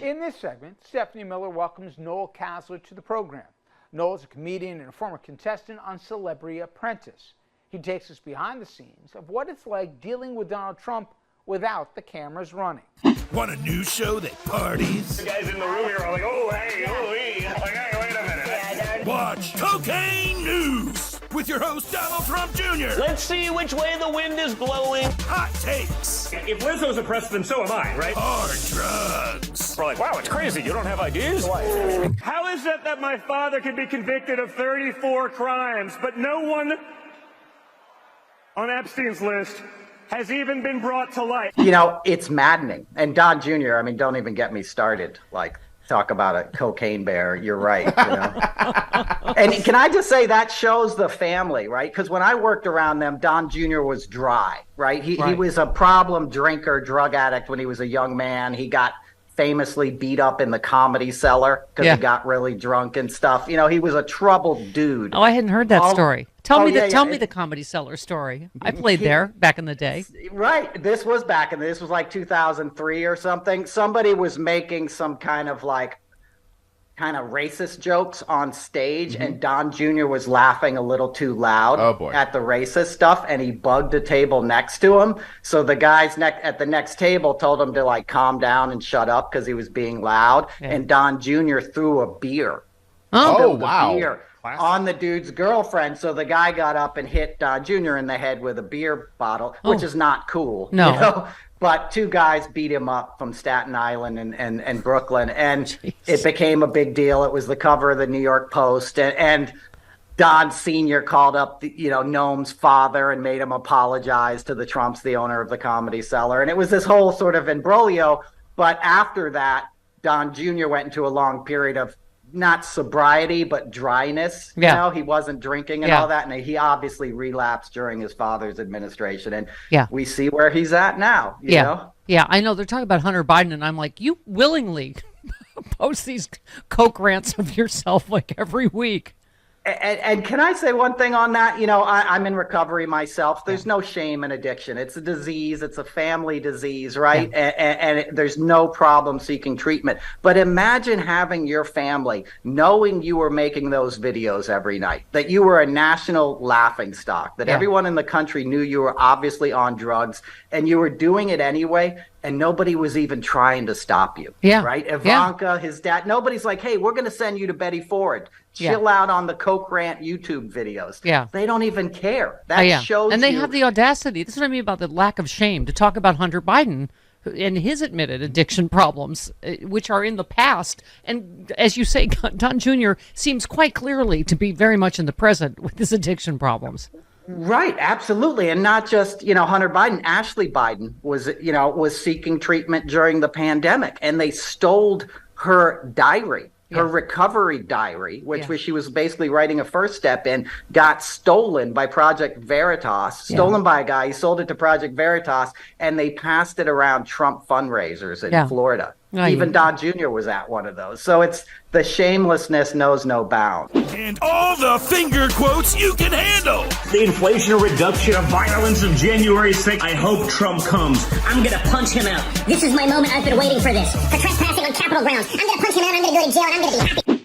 In this segment, Stephanie Miller welcomes Noel Casler to the program. Noel's a comedian and a former contestant on Celebrity Apprentice. He takes us behind the scenes of what it's like dealing with Donald Trump without the cameras running. Want a news show that parties? The guys in the room here are like, oh, hey, oh, hey. Like, hey, wait a minute. Yeah, Watch Cocaine News with your host, Donald Trump Jr. Let's see which way the wind is blowing. Hot takes. If Lizzo's oppressed, then so am I, right? Hard drugs. We're like, wow, it's crazy. You don't have ideas? How is it that my father can be convicted of 34 crimes, but no one on Epstein's list has even been brought to light? You know, it's maddening. And Don Jr., I mean, don't even get me started. Like, talk about a cocaine bear. You're right. You know? And can I just say that shows the family, right? Because when I worked around them, Don Jr. was dry, right? He was a problem drinker, drug addict when he was a young man. He got famously beat up in the Comedy Cellar because he got really drunk and stuff. You know, he was a troubled dude. Oh, I hadn't heard that story. Tell me the Comedy Cellar story. I played there back in the day. Right. This was like 2003 or something. Somebody was making some kind of racist jokes on stage, and Don Jr. was laughing a little too loud at the racist stuff, and he bugged a table next to him. So the guys at the next table told him to calm down and shut up because he was being loud. Yeah. And Don Jr. threw a beer. Beer on the dude's girlfriend. So the guy got up and hit Don Jr. in the head with a beer bottle, which is not cool. No. You know? But two guys beat him up from Staten Island and Brooklyn, and it became a big deal. It was the cover of the New York Post, and Don Sr. called up Noam's father and made him apologize to the Trumps, the owner of the Comedy Cellar. And it was this whole sort of imbroglio. But after that, Don Jr. went into a long period of not sobriety, but dryness. You know, he wasn't drinking and all that. And he obviously relapsed during his father's administration. And we see where he's at now. You know? Yeah, I know. They're talking about Hunter Biden, and I'm like, you willingly post these Coke rants of yourself every week. And can I say one thing on that? You know, I'm in recovery myself. There's no shame in addiction. It's a disease. It's a family disease, right? Yeah. And there's no problem seeking treatment. But imagine having your family knowing you were making those videos every night, that you were a national laughingstock, that everyone in the country knew you were obviously on drugs, and you were doing it anyway. And nobody was even trying to stop you. Yeah. Right? Ivanka, his dad, nobody's like, hey, we're going to send you to Betty Ford. Chill out on the Coke Rant YouTube videos. Yeah. They don't even care. That shows And they have the audacity. This is what I mean about the lack of shame to talk about Hunter Biden and his admitted addiction problems, which are in the past. And as you say, Don Jr. seems quite clearly to be very much in the present with his addiction problems. Right, absolutely. And not just, Hunter Biden, Ashley Biden was seeking treatment during the pandemic, and they stole her diary. Her recovery diary, which she was basically writing a first step in, got stolen by Project Veritas, stolen by a guy. He sold it to Project Veritas, and they passed it around Trump fundraisers in Florida. Even Don Jr. was at one of those. So it's the shamelessness knows no bounds. And all the finger quotes you can handle. The Inflation Reduction of Violence of January 6th. I hope Trump comes. I'm going to punch him out. This is my moment. I've been waiting for this. For trespassing on Capitol grounds. I'm going to punch him out. I'm going to go to jail, and I'm going to be happy.